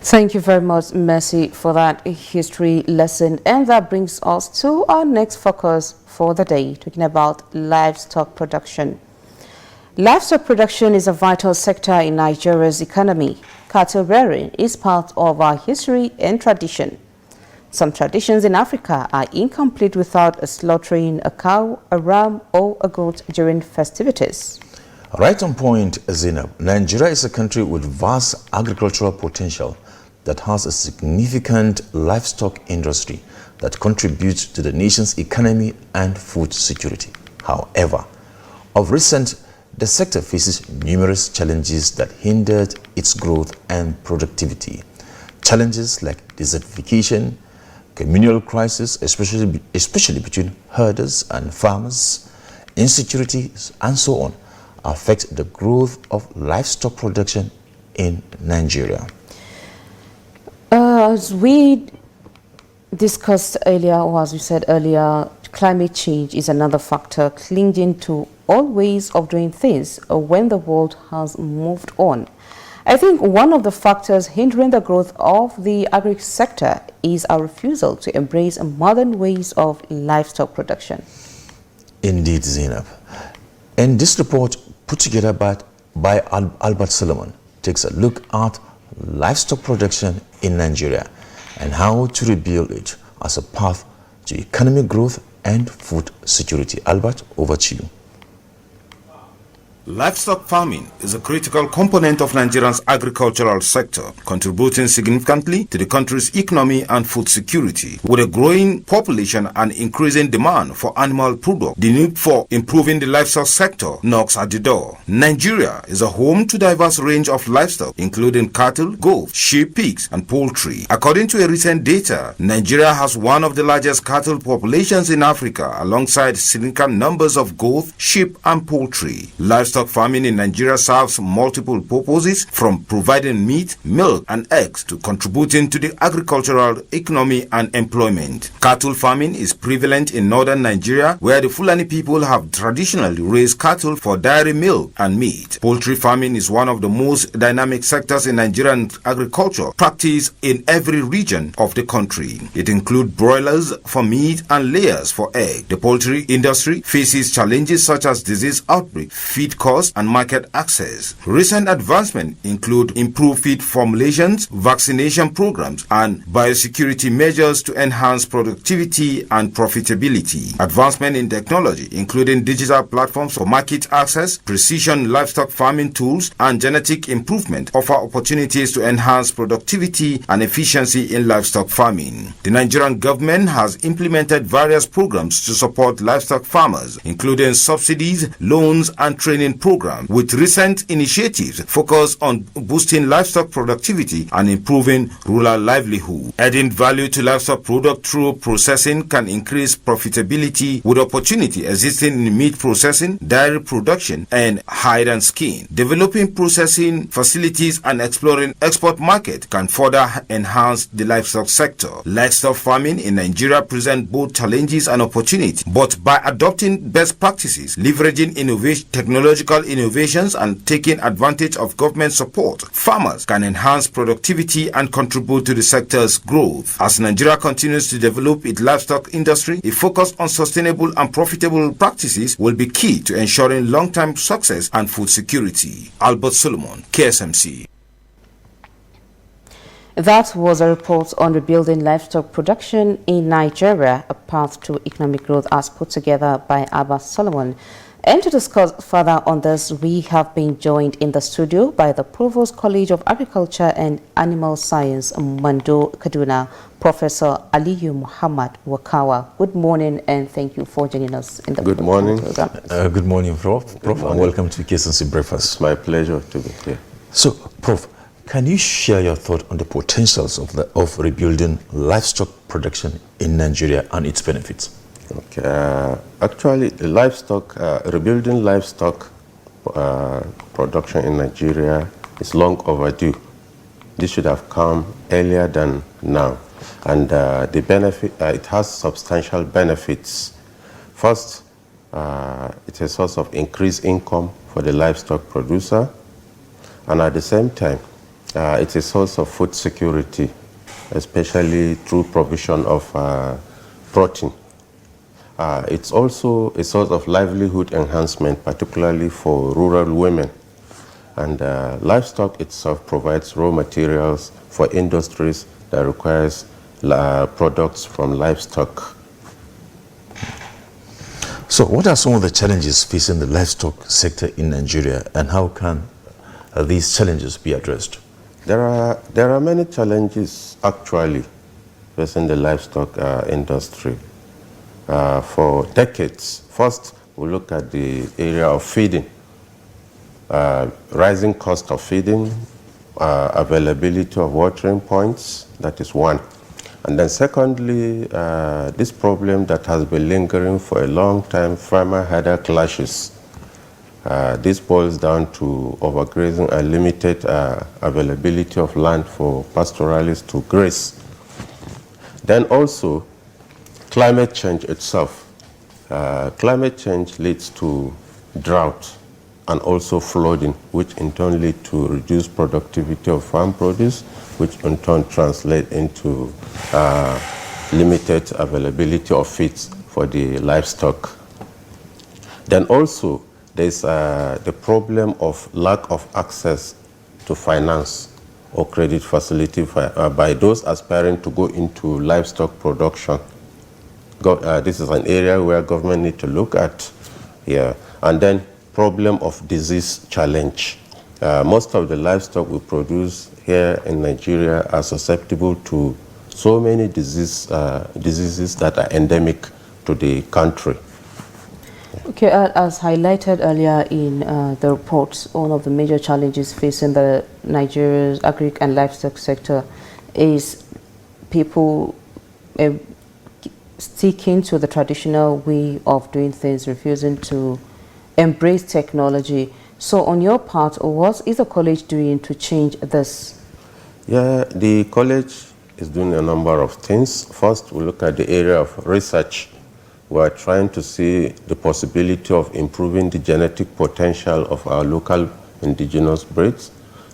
Thank you very much, Mercy, for that history lesson. And that brings us to our next focus for the day, talking about livestock production. Livestock production is a vital sector in Nigeria's economy. Cattle rearing is part of our history and tradition. Some traditions in Africa are incomplete without slaughtering a cow, a ram, or a goat during festivities. Right on point, Zainab. Nigeria is a country with vast agricultural potential that has a significant livestock industry that contributes to the nation's economy and food security. However, of recent, the sector faces numerous challenges that hindered its growth and productivity. Challenges like desertification, communal crisis, especially between herders and farmers, insecurity, and so on, affect the growth of livestock production in Nigeria. As we discussed earlier, or as we said earlier, climate change is another factor clinging to all ways of doing things when the world has moved on. I think one of the factors hindering the growth of the agri sector is our refusal to embrace modern ways of livestock production. Indeed, Zainab. And this report, put together by Albert Solomon, takes a look at livestock production in Nigeria and how to rebuild it as a path to economic growth and food security. Albert, over to you. Livestock farming is a critical component of Nigeria's agricultural sector, contributing significantly to the country's economy and food security. With a growing population and increasing demand for animal products, the need for improving the livestock sector knocks at the door. Nigeria is a home to a diverse range of livestock, including cattle, goats, sheep, pigs, and poultry. According to a recent data, Nigeria has one of the largest cattle populations in Africa, alongside significant numbers of goats, sheep, and poultry. Livestock farming in Nigeria serves multiple purposes, from providing meat, milk, and eggs to contributing to the agricultural economy and employment. Cattle farming is prevalent in northern Nigeria, where the Fulani people have traditionally raised cattle for dairy milk and meat. Poultry farming is one of the most dynamic sectors in Nigerian agriculture, practiced in every region of the country. It includes broilers for meat and layers for egg. The poultry industry faces challenges such as disease outbreak, feed cost, and market access. Recent advancements include improved feed formulations, vaccination programs, and biosecurity measures to enhance productivity and profitability. Advancement in technology, including digital platforms for market access, precision livestock farming tools, and genetic improvement, offer opportunities to enhance productivity and efficiency in livestock farming. The Nigerian government has implemented various programs to support livestock farmers, including subsidies, loans, and training programs, with recent initiatives focused on boosting livestock productivity and improving rural livelihood. Adding value to livestock product through processing can increase profitability, with opportunity existing in meat processing, dairy production, and hide and skin. Developing processing facilities and exploring export market can further enhance the livestock sector. Livestock farming in Nigeria presents both challenges and opportunities, but by adopting best practices, leveraging technological innovations, and taking advantage of government support, farmers can enhance productivity and contribute to the sector's growth. As Nigeria continues to develop its livestock industry, a focus on sustainable and profitable practices will be key to ensuring long-term success and food security. Albert Solomon, KSMC. That was a report on rebuilding livestock production in Nigeria, a path to economic growth, as put together by Albert Solomon. And to discuss further on this, we have been joined in the studio by the Provost College of Agriculture and Animal Science, Mando Kaduna, Professor Aliyu Mohammed Wakawa. Good morning, and thank you for joining us in the Good morning. program. Good morning, Prof. And welcome to KSMC Breakfast. It's my pleasure to be here. So, Prof, can you share your thought on the potentials of rebuilding livestock production in Nigeria and its benefits? Okay. Actually, the rebuilding livestock production in Nigeria is long overdue. This should have come earlier than now. And the benefit, it has substantial benefits. First, it's a source of increased income for the livestock producer. And at the same time, It's a source of food security, especially through provision of protein. It's also a source of livelihood enhancement, particularly for rural women. And livestock itself provides raw materials for industries that requires products from livestock. So what are some of the challenges facing the livestock sector in Nigeria, and how can these challenges be addressed? There are many challenges actually facing the livestock industry. For decades, first we look at the area of feeding. Rising cost of feeding, availability of watering points, that is one. And then secondly, this problem that has been lingering for a long time, farmer-herder clashes. This boils down to overgrazing and limited availability of land for pastoralists to graze. Then also, climate change itself. Climate change leads to drought and also flooding, which in turn lead to reduced productivity of farm produce, which in turn translate into limited availability of feeds for the livestock. Then also, there's the problem of lack of access to finance or credit facility by those aspiring to go into livestock production. This is an area where government need to look at. Yeah. And then problem of disease challenge. Most of the livestock we produce here in Nigeria are susceptible to so many diseases that are endemic to the country. Okay, as highlighted earlier in the reports, one of the major challenges facing the Nigeria's agri and livestock sector is people sticking to the traditional way of doing things, refusing to embrace technology. So on your part, what is the college doing to change this? Yeah, the college is doing a number of things. First, we look at the area of research. We're trying to see the possibility of improving the genetic potential of our local indigenous breeds.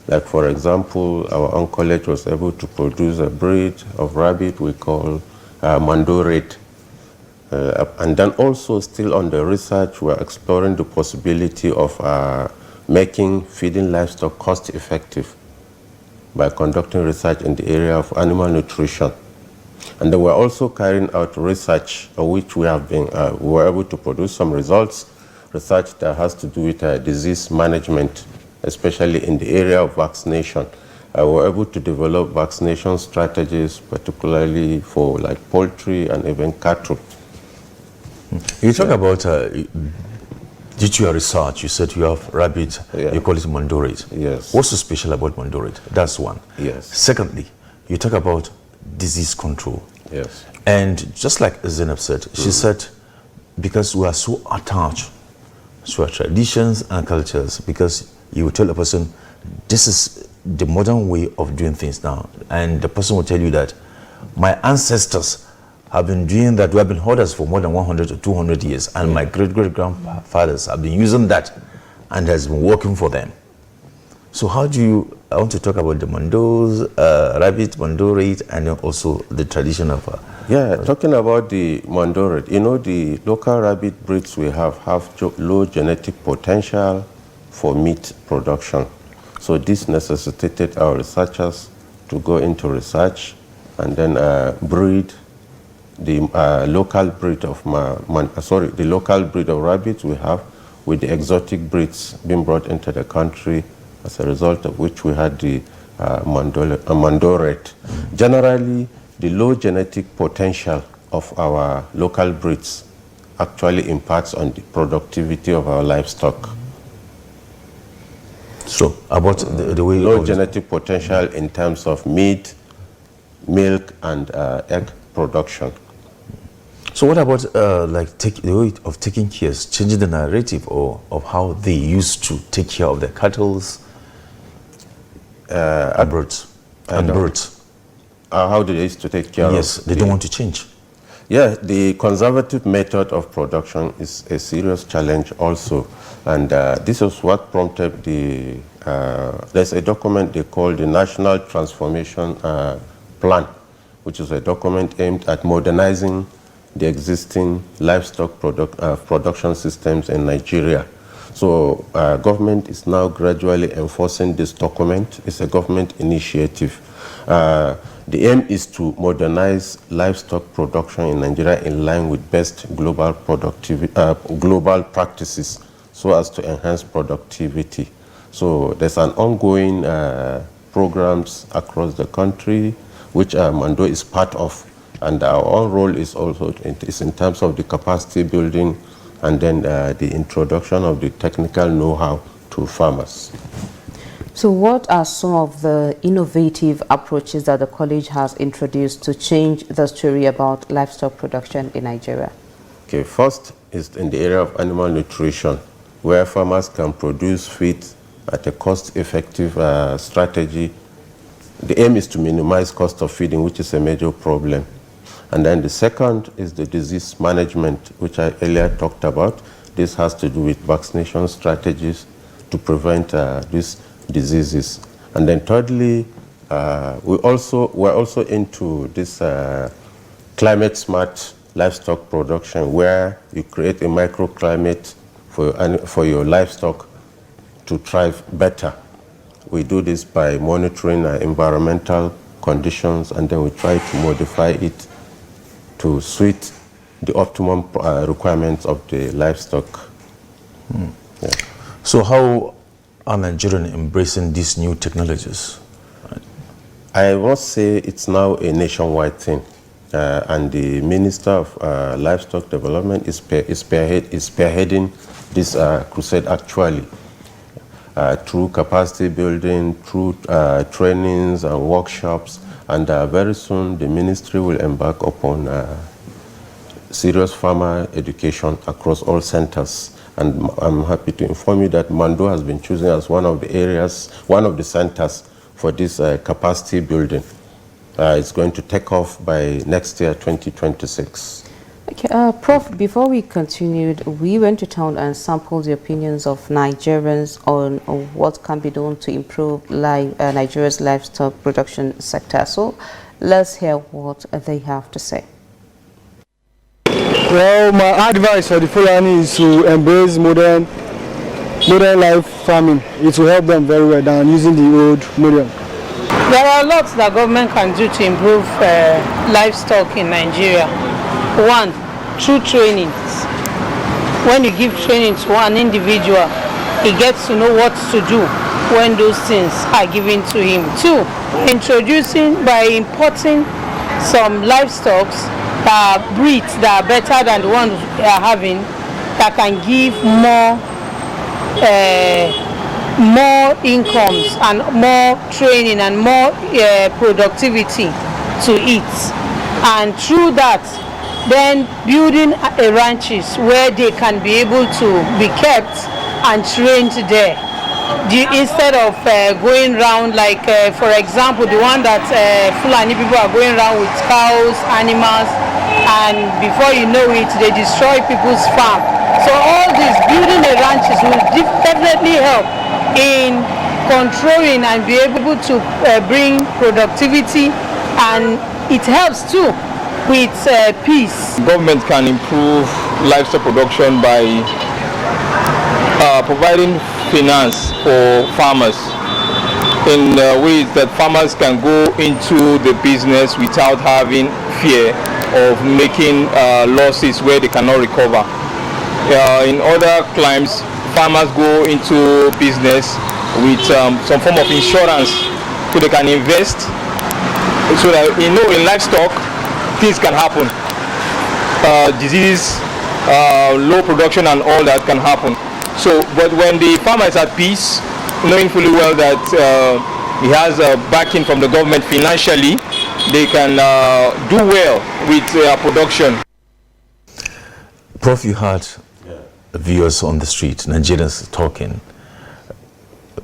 Like, for example, our own college was able to produce a breed of rabbit we call Mando. And then also still on the research, we're exploring the possibility of making feeding livestock cost effective by conducting research in the area of animal nutrition. And then we're also carrying out research, which we have been, we were able to produce some results, research that has to do with disease management, especially in the area of vaccination. We were able to develop vaccination strategies, particularly for like poultry and even cattle. You talk about did your research, you said you have rabbit, you call it Mando. Yes. What's so special about Mando? That's one. Yes. Secondly, you talk about disease control. Yes. And just like Zainab said, she said, because we are so attached to our traditions and cultures, because you will tell a person, this is the modern way of doing things now. And the person will tell you that my ancestors have been doing that. We have been hoarders for more than 100 or 200 years. And my great-great-grandfathers have been using that and has been working for them. So how do you, I want to talk about the Mandos, rabbit, Mando rate, and also the tradition of... talking about the Mando rate, you know, the local rabbit breeds we have low genetic potential for meat production. So this necessitated our researchers to go into research and then breed the local breed of the local breed of rabbits we have with the exotic breeds being brought into the country, as a result of which we had the Mando rate. Generally, the low genetic potential of our local breeds actually impacts on the productivity of our livestock. So, about the way... Low genetic potential in terms of meat, milk, and egg production. So what about the way of taking care, changing the narrative of how they used to take care of their cattle and birds? How do they used to take care of? Yes, they don't want to change. Yeah, the conservative method of production is a serious challenge also. And this is what prompted the there's a document they call the National Transformation Plan, which is a document aimed at modernizing the existing livestock production systems in Nigeria. So government is now gradually enforcing this document. It's a government initiative. The aim is to modernize livestock production in Nigeria in line with best global global practices so as to enhance productivity. So there's an ongoing programs across the country, which Mando is part of. And our own role is also in terms of the capacity building and then the introduction of the technical know-how to farmers. So what are some of the innovative approaches that the college has introduced to change the story about livestock production in Nigeria? Okay, first is in the area of animal nutrition, where farmers can produce feed at a cost-effective strategy. The aim is to minimize cost of feeding, which is a major problem. And then the second is the disease management, which I earlier talked about. This has to do with vaccination strategies to prevent these diseases. And then thirdly, we're also into this climate smart livestock production, where you create a microclimate for your livestock to thrive better. We do this by monitoring environmental conditions, and then we try to modify it to suit the optimum requirements of the livestock. Yeah. So how are Nigerians embracing these new technologies? I must say it's now a nationwide thing. And the Minister of Livestock Development is spearheading this crusade actually. Through capacity building, through trainings and workshops, and very soon the ministry will embark upon serious farmer education across all centers. And I'm happy to inform you that Mando has been chosen as one of the areas, one of the centers for this capacity building. It's going to take off by next year, 2026. Okay, Prof, before we continued, we went to town and sampled the opinions of Nigerians on what can be done to improve Nigeria's livestock production sector. So let's hear what they have to say. Well, my advice for the Fulani is to embrace modern life farming. It will help them very well than using the old model. There are lots that government can do to improve livestock in Nigeria. One, through trainings. When you give training to an individual, he gets to know what to do when those things are given to him. Two, by importing some livestock breeds that are better than the ones we are having, that can give more incomes and more training and more productivity to it. And through that, then building ranches where they can be able to be kept and trained there. Instead of going around like, for example, the one that Fulani people are going around with cows, animals, and before you know it, they destroy people's farm. So all this building the ranches will definitely help in controlling and be able to bring productivity, and it helps too with peace. Government can improve livestock production by providing finance for farmers in ways that farmers can go into the business without having fear of making losses where they cannot recover. In other climes, farmers go into business with some form of insurance so they can invest, so that in livestock things can happen. Disease, low production and all that can happen. So, but when the farmer is at peace, knowing fully well that he has backing from the government financially, they can do well with production. Prof, you had viewers on the street, Nigerians talking.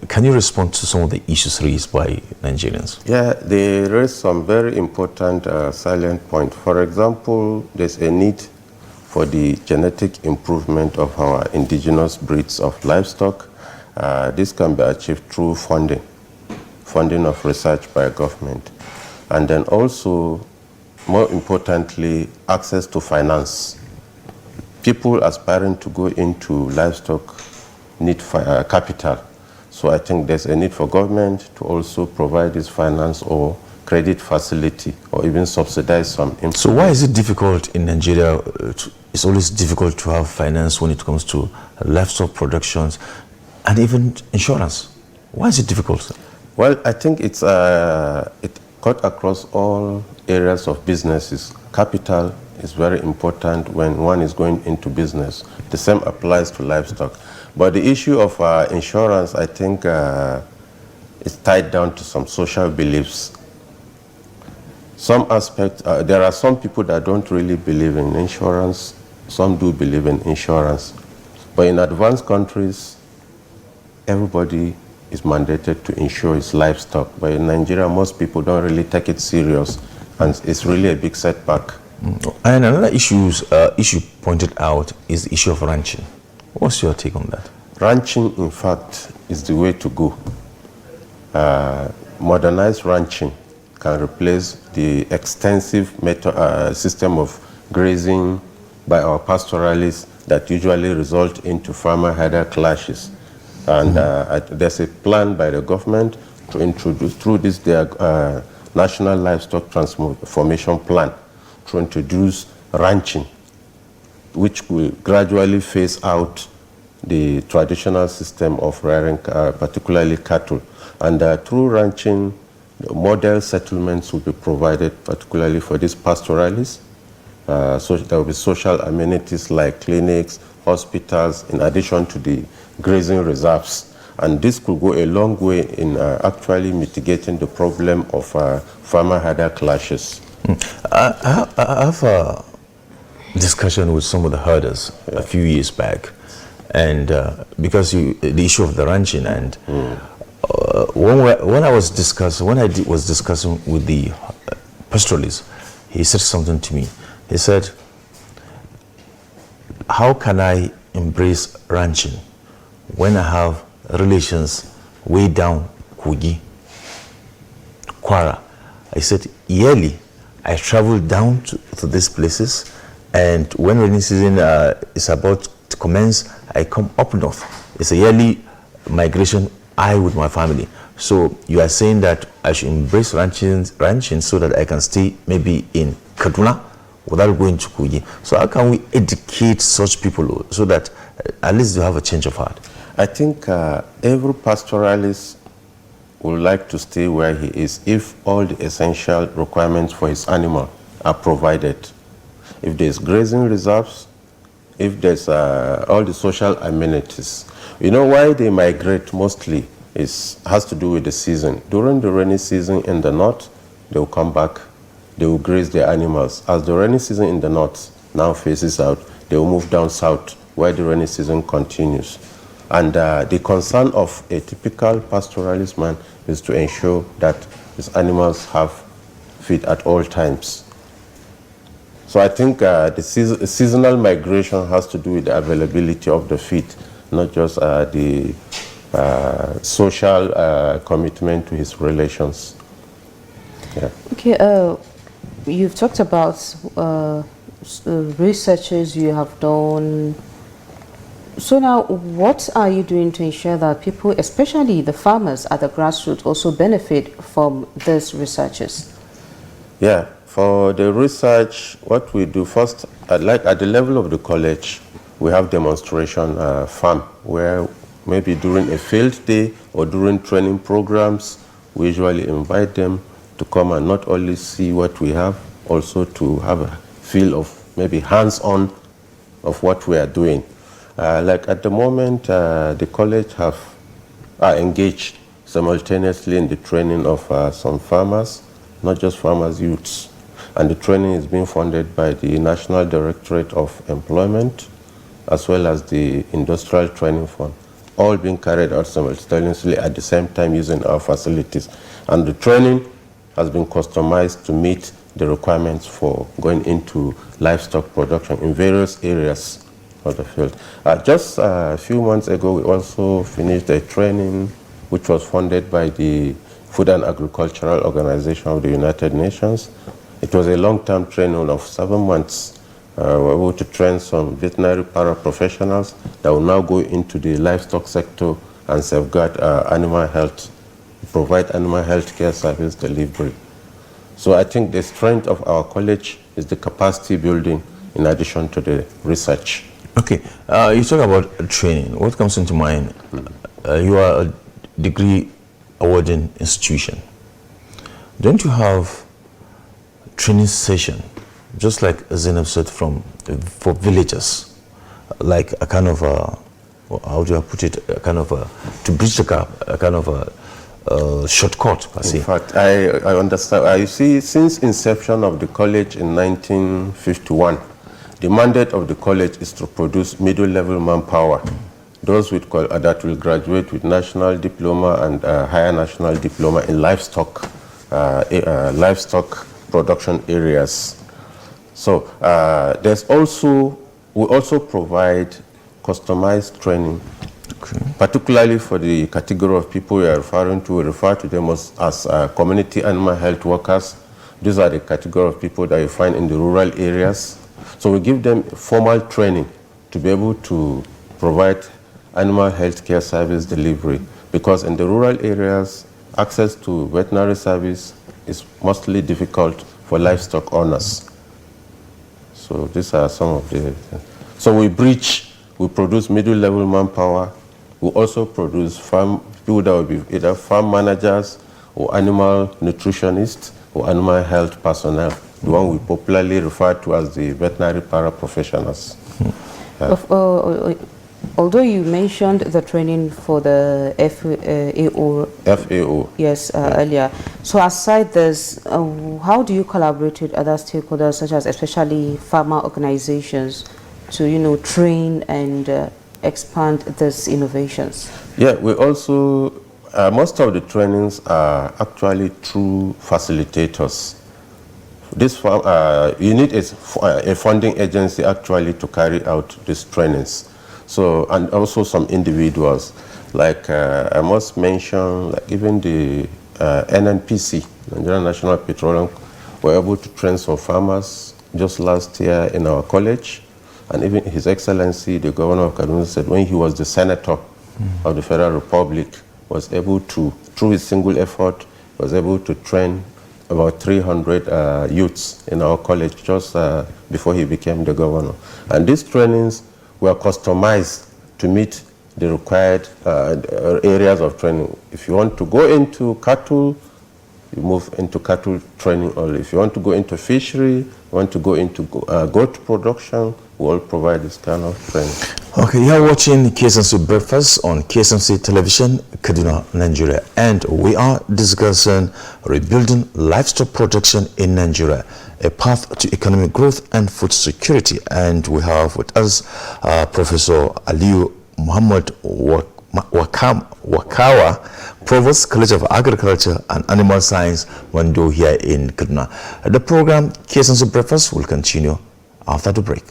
Can you respond to some of the issues raised by Nigerians? Yeah, they raised some very important salient points. For example, there's a need for the genetic improvement of our indigenous breeds of livestock. This can be achieved through funding of research by government. And then also, more importantly, access to finance. People aspiring to go into livestock need capital. So I think there's a need for government to also provide this finance or credit facility or even subsidize some. So why is it difficult in Nigeria? It's always difficult to have finance when it comes to livestock productions and even insurance. Why is it difficult? Well, I think it cut across all areas of businesses. Capital is very important when one is going into business. The same applies to livestock. But the issue of insurance, I think, is tied down to some social beliefs. Some aspects, there are some people that don't really believe in insurance. Some do believe in insurance. But in advanced countries, everybody is mandated to insure his livestock. But in Nigeria, most people don't really take it serious, and it's really a big setback. And another issue pointed out is the issue of ranching. What's your take on that? Ranching, in fact, is the way to go. Modernized ranching can replace the extensive system of grazing by our pastoralists that usually result into farmer-herder clashes. And there's a plan by the government to introduce, through this National Livestock Transformation Plan, to introduce ranching, which will gradually phase out the traditional system of rearing, particularly cattle. And through ranching, model settlements will be provided, particularly for these pastoralists. So there will be social amenities like clinics, hospitals, in addition to the grazing reserves. And this could go a long way in actually mitigating the problem of farmer-herder clashes. I have a discussion with some of the herders a few years back, and because the issue of the ranching, and when I was discussing with the pastoralist, he said something to me. He said, "How can I embrace ranching when I have relations way down Kogi, Kwara?" I said, "Yearly, I travel down to these places, and when rainy season is about to commence, I come up north. It's a yearly migration, I with my family." So you are saying that I should embrace ranching so that I can stay maybe in Kaduna without going to Kogi. So how can we educate such people so that at least they have a change of heart? I think every pastoralist would like to stay where he is if all the essential requirements for his animal are provided. If there's grazing reserves, if there's all the social amenities. You know why they migrate mostly has to do with the season. During the rainy season in the north, they will come back, they will graze their animals. As the rainy season in the north now faces out, they will move down south where the rainy season continues. And the concern of a typical pastoralist man is to ensure that his animals have feed at all times. So I think the seasonal migration has to do with the availability of the feed, not just the social commitment to his relations. Yeah. Okay, you've talked about researches you have done. So now, what are you doing to ensure that people, especially the farmers at the grassroots, also benefit from these researches? Yeah, for the research, what we do first, like at the level of the college, we have demonstration farm where maybe during a field day or during training programs, we usually invite them to come and not only see what we have, also to have a feel of maybe hands-on of what we are doing. Like at the moment, the college are engaged simultaneously in the training of some farmers, not just farmers, youths. And the training is being funded by the National Directorate of Employment, as well as the Industrial Training Fund, all being carried out simultaneously at the same time using our facilities. And the training has been customized to meet the requirements for going into livestock production in various areas. of the field. Just a few months ago, we also finished a training which was funded by the Food and Agricultural Organization of the United Nations. It was a long-term training of 7 months. We were able to train some veterinary paraprofessionals that will now go into the livestock sector and safeguard animal health, provide animal health care service delivery. So I think the strength of our college is the capacity building in addition to the research. Okay, you talk about training. What comes into mind? You are a degree awarding institution. Don't you have training session, just like Zainab said, for villagers, like a kind of how do I put it, a kind of to bridge the gap, a kind of a shortcut, per se? In fact, I understand. You see, since inception of the college in 1951, the mandate of the college is to produce middle-level manpower, those that will graduate with national diploma and higher national diploma in livestock production areas. So we also provide customized training, particularly for the category of people we are referring to. We refer to them as community animal health workers. These are the category of people that you find in the rural areas. So we give them formal training to be able to provide animal health care service delivery, because in the rural areas, access to veterinary service is mostly difficult for livestock owners. So these are some of the... So we produce middle-level manpower. We also produce people that will be either farm managers or animal nutritionists or animal health personnel, the one we popularly refer to as the veterinary paraprofessionals. Although you mentioned the training for the FAO. Yes, earlier. So aside this, how do you collaborate with other stakeholders, such as especially farmer organizations, to train and expand these innovations? Yeah, we also most of the trainings are actually through facilitators. This you need a funding agency actually to carry out these trainings. So, and also some individuals, like I must mention, like even the NNPC, Nigerian National Petroleum, were able to train some farmers just last year in our college. And even His Excellency, the Governor of Kaduna, said when he was the Senator of the Federal Republic, was able to, through his single effort, was able to train about 300 youths in our college just before he became the governor. And these trainings were customized to meet the required areas of training. If you want to go into cattle, you move into cattle training only. If you want to go into fishery, you want to go into goat production, we will provide this kind of training. Okay, you're watching KSMC Breakfast on KSMC Television, Kaduna, Nigeria. And we are discussing rebuilding livestock production in Nigeria, a path to economic growth and food security. And we have with us Professor Aliyu Mohammed Wakawa, Provost, College of Agriculture and Animal Science, Mando, here in Kaduna. The program KSMC Breakfast will continue after the break.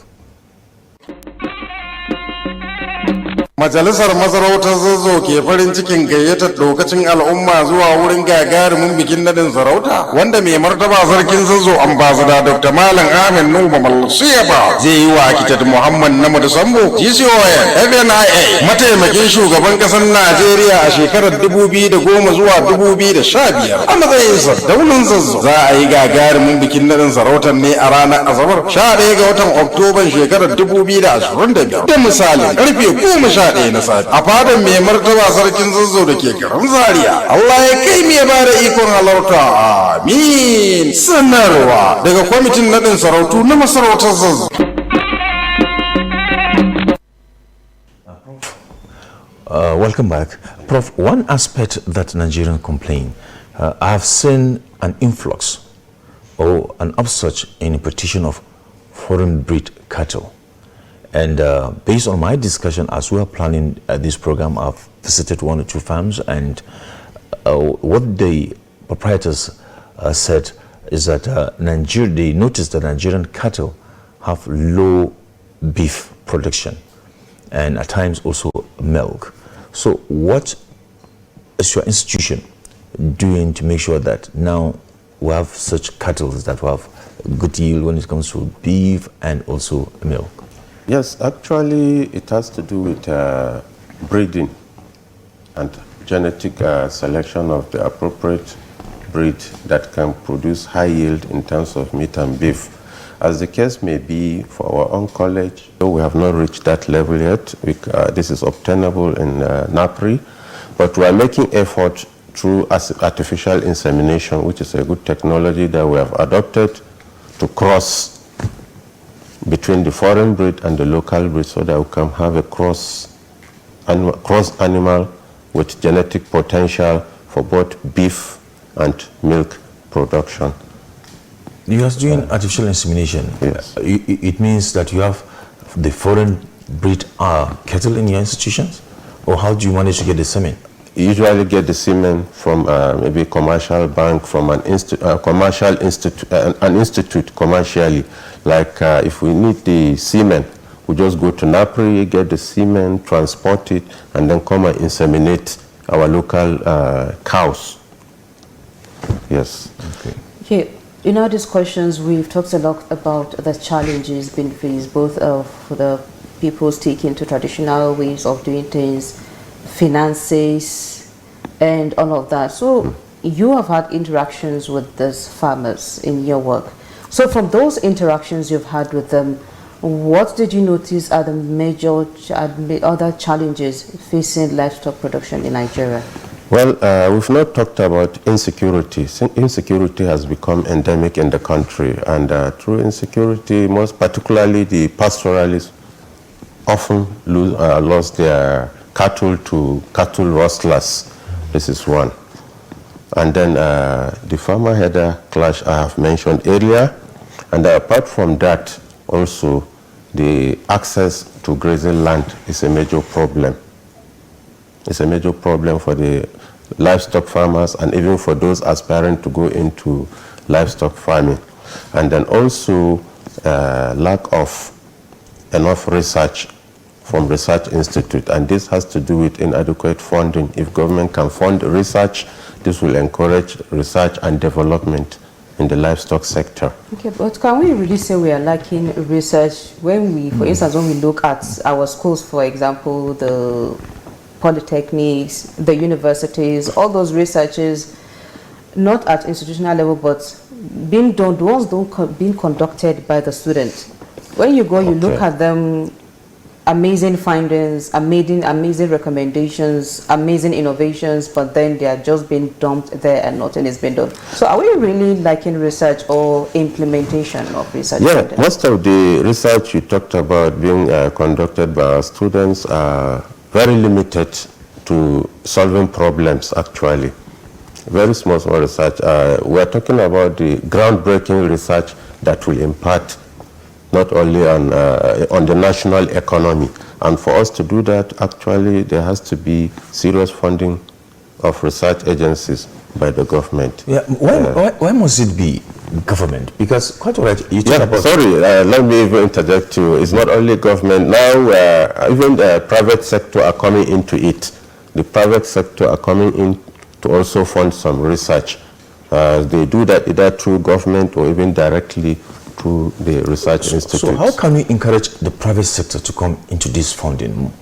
Majalisar Masarautar Zazzau ke farin cikin gayyatar lokacin al'umma zuwa wurin gagarumin bikin nadin sarauta wanda mai martaba sarkin Zazzau ambassador Dr. Malam Ahmed Nuba Malsiyaba zai yi wa Akitat Muhammad Namadu Sambo GCON FNIA mataimakin shugaban kasar Najeriya a shekarar 2010 zuwa 2015 a matsayin sardaunan Zazzau. Za a yi gagarumin bikin nadin sarautar ne a ranar Asabar 11 ga watan Oktoban shekarar 2025 da misalin karfe 10 na safe a fadan mai martaba sarkin Zazzau da ke garin Zaria. Allah ya kai mai ba da ikon halarta, amin. Sanarwa daga kwamitin nadin sarautu na masarautar Zazzau. Welcome back. Prof, one aspect that Nigerians complain, I have seen an influx or an upsurge in importation of foreign breed cattle. And based on my discussion, as we are planning this program, I've visited 1 or 2 farms, and what the proprietors said is that they noticed that Nigerian cattle have low beef production and at times also milk. So what is your institution doing to make sure that now we have such cattle that will have good yield when it comes to beef and also milk? Yes, actually it has to do with breeding and genetic selection of the appropriate breed that can produce high yield in terms of meat and beef. As the case may be for our own college, though we have not reached that level yet, this is obtainable in NAPRI, but we are making effort through artificial insemination, which is a good technology that we have adopted to cross between the foreign breed and the local breed so that we can have a cross animal with genetic potential for both beef and milk production. You are doing artificial insemination. Yes. It means that you have the foreign breed cattle in your institutions? Or how do you manage to get the semen? You usually get the semen from maybe a commercial bank, from an institute commercially. Like if we need the semen, we just go to NAPRI, get the semen, transport it, and then come and inseminate our local cows. Yes. Okay. Okay. In our discussions, we've talked a lot about the challenges being faced, both for the people sticking to traditional ways of doing things, finances, and all of that. So you have had interactions with these farmers in your work. So from those interactions you've had with them, what did you notice are the major other challenges facing livestock production in Nigeria? Well, we've not talked about insecurity. Insecurity has become endemic in the country, and through insecurity, most particularly the pastoralists often lost their cattle to cattle rustlers. This is one. And then the farmer-herder clash I have mentioned earlier, and apart from that, also the access to grazing land is a major problem. It's a major problem for the livestock farmers and even for those aspiring to go into livestock farming. And then also lack of enough research from research institute, and this has to do with inadequate funding. If government can fund research, this will encourage research and development in the livestock sector. Okay, but can we really say we are lacking research when we, for instance, when we look at our schools, for example, the polytechnics, the universities, all those researches, not at institutional level, but being done, the ones being conducted by the students. When you go, you look at them, amazing findings, amazing recommendations, amazing innovations, but then they are just being dumped there and nothing is being done. So are we really lacking research or implementation of research? Yeah, most of the research you talked about being conducted by our students are very limited to solving problems, actually. Very small research. We're talking about the groundbreaking research that will impact not only on the national economy. And for us to do that, actually, there has to be serious funding of research agencies by the government. Yeah, why must it be government? Because quite all right, you talk about... Sorry, let me even interject you. It's not only government. Now, even the private sector are coming into it. The private sector are coming in to also fund some research. They do that either through government or even directly through the research institutes. So how can we encourage the private sector to come into this funding?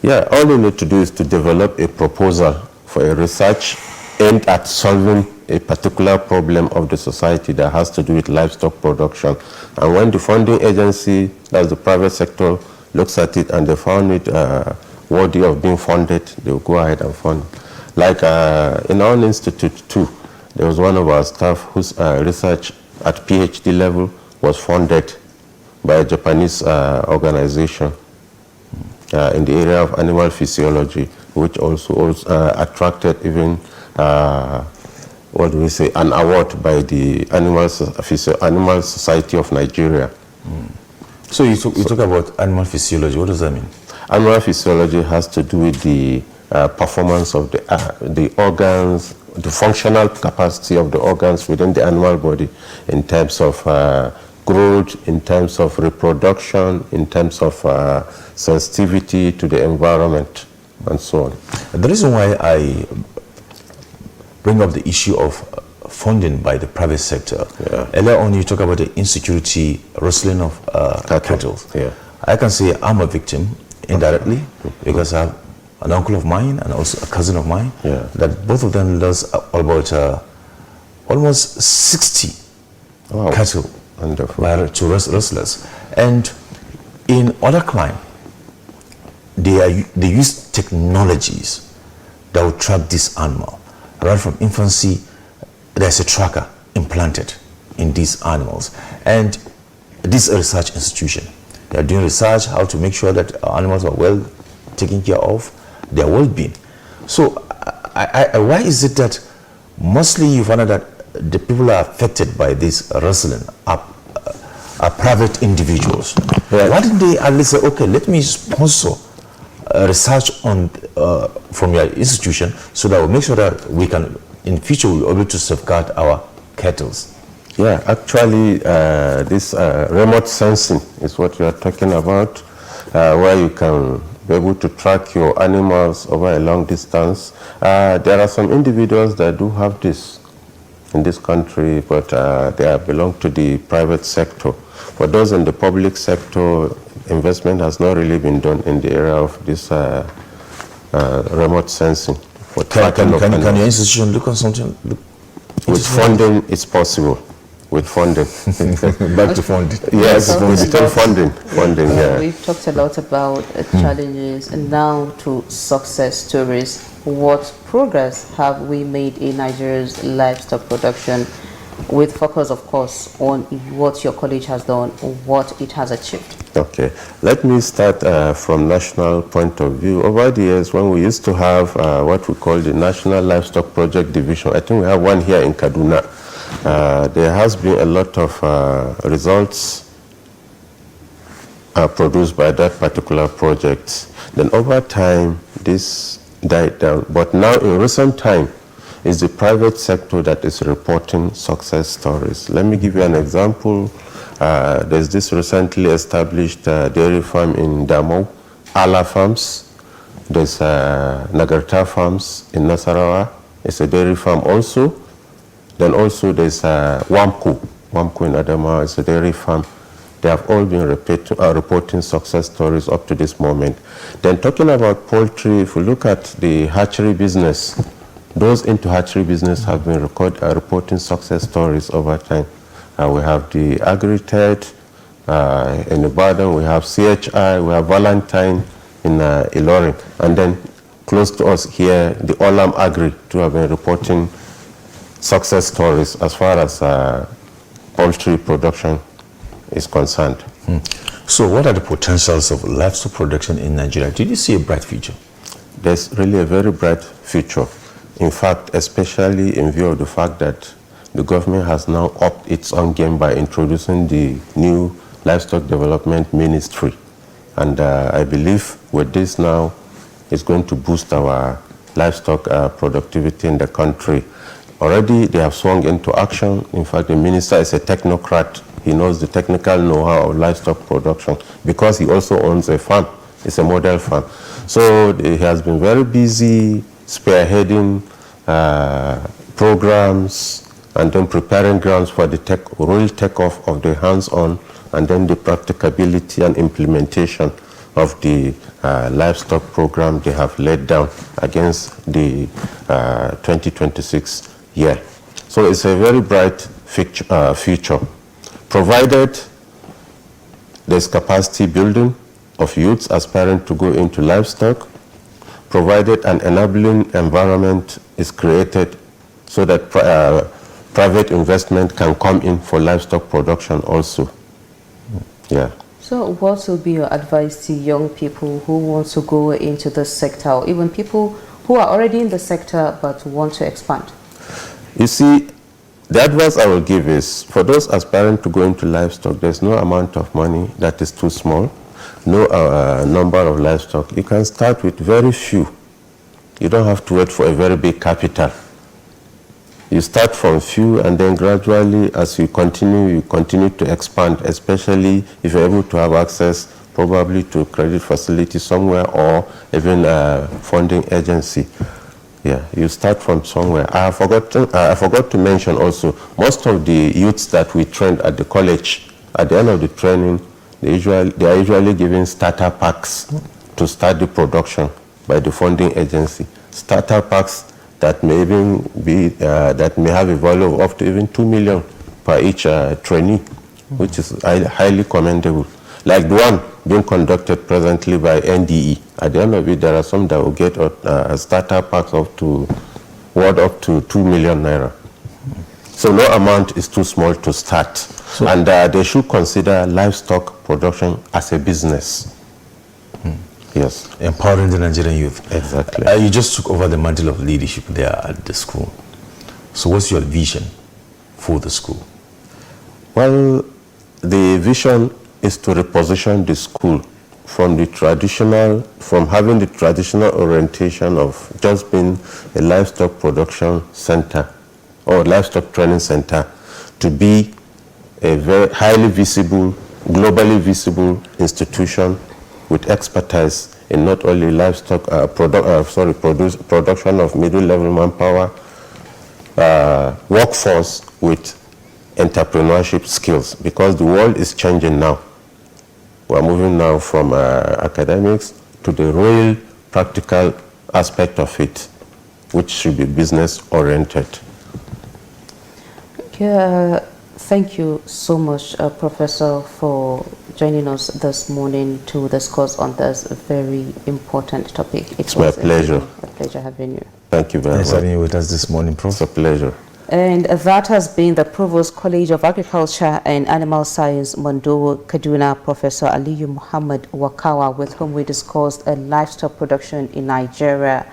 Yeah, all we need to do is to develop a proposal for a research aimed at solving a particular problem of the society that has to do with livestock production. And when the funding agency, that's the private sector, looks at it and they found it worthy of being funded, they'll go ahead and fund. Like in our institute too, there was one of our staff whose research at PhD level was funded by a Japanese organization in the area of animal physiology, which also attracted even, what do we say, an award by the Animal Society of Nigeria. So you talk about animal physiology. What does that mean? Animal physiology has to do with the performance of the organs, the functional capacity of the organs within the animal body in terms of growth, in terms of reproduction, in terms of sensitivity to the environment, and so on. The reason why I bring up the issue of funding by the private sector. Earlier on, you talk about the insecurity, rustling of cattle. I can say I'm a victim indirectly because I have an uncle of mine and also a cousin of mine that both of them lost about almost 60 cattle to rustlers. And in other climes, they use technologies that will track this animal. Right from infancy, there's a tracker implanted in these animals. And this is a research institution. They are doing research how to make sure that animals are well taken care of, their well-being. So why is it that mostly you find out that the people are affected by this rustling are private individuals? Why didn't they at least say, okay, let me sponsor research on from your institution so that we'll make sure that we can, in future, we'll be able to safeguard our cattle? Yeah, actually, this remote sensing is what you are talking about, where you can be able to track your animals over a long distance. There are some individuals that do have this in this country, but they belong to the private sector. For those in the public sector, investment has not really been done in the area of this remote sensing. Can your institution look on something? With funding, it's possible. With funding. Back to funding. Yes, with still funding. Yeah. We've talked a lot about challenges, and now to success stories. What progress have we made in Nigeria's livestock production, with focus, of course, on what your college has done, what it has achieved? Okay, let me start from national point of view. Over the years, when we used to have what we call the National Livestock Project Division, I think we have one here in Kaduna. There has been a lot of results produced by that particular project. Then over time, this died down. But now in recent time, it's the private sector that is reporting success stories. Let me give you an example. There's this recently established dairy farm in Damo, Ala Farms. There's Nagarta Farms in Nasarawa. It's a dairy farm also. Then also there's Wamko in Adamawa is a dairy farm. They have all been reporting success stories up to this moment. Then talking about poultry, if we look at the hatchery business, those into hatchery business have been reporting success stories over time. We have the Agri-Ted in Ibadan, we have CHI, we have Valentine in Ilorin, and then close to us here, the Olam Agri, to have been reporting success stories as far as poultry production is concerned. So what are the potentials of livestock production in Nigeria? Did you see a bright future? There's really a very bright future. In fact, especially in view of the fact that the government has now upped its own game by introducing the new Livestock Development Ministry. And I believe with this now, it's going to boost our livestock productivity in the country. Already they have swung into action. In fact, the minister is a technocrat. He knows the technical know-how of livestock production because he also owns a farm. It's a model farm. So he has been very busy spearheading programs and then preparing grounds for the real takeoff of the hands-on and then the practicability and implementation of the livestock program they have laid down against the 2026 year. So it's a very bright future, provided there's capacity building of youths aspiring to go into livestock, provided an enabling environment is created so that private investment can come in for livestock production also. Yeah. So what will be your advice to young people who want to go into the sector, or even people who are already in the sector but want to expand? You see, the advice I will give is, for those aspiring to go into livestock, there's no amount of money that is too small, no number of livestock. You can start with very few. You don't have to wait for a very big capital. You start from few, and then gradually, as you continue to expand, especially if you're able to have access probably to credit facility somewhere or even a funding agency. Yeah, you start from somewhere. I forgot to mention also, most of the youths that we trained at the college, at the end of the training, they are usually given starter packs to start the production by the funding agency. Starter packs that may even be that may have a value of up to even 2 million per each trainee, which is highly commendable. Like the one being conducted presently by NDE. At the end of it, there are some that will get a starter packs worth up to 2 million naira. So no amount is too small to start. So, and they should consider livestock production as a business. Yes. Empowering the Nigerian youth. Exactly. You just took over the mantle of leadership there at the school. So what's your vision for the school? Well, the vision is to reposition the school from having the traditional orientation of just being a livestock production center or livestock training center to be a very highly visible, globally visible institution with expertise in not only livestock production of middle-level manpower, workforce with entrepreneurship skills, because the world is changing now. We're moving now from academics to the real practical aspect of it, which should be business-oriented. Thank you so much, Professor, for joining us this morning to discuss on this very important topic. It's my pleasure. A pleasure having you. Thank you very much. Thanks for having you with us this morning, Prof. It's a pleasure. And that has been the Provost, College of Agriculture and Animal Science, Mando Kaduna, Professor Aliyu Mohammed Wakawa, with whom we discussed livestock production in Nigeria,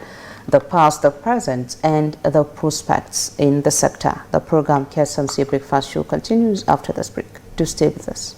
the past, the present, and the prospects in the sector. The program KSMC Breakfast Show continues after this break. Do stay with us.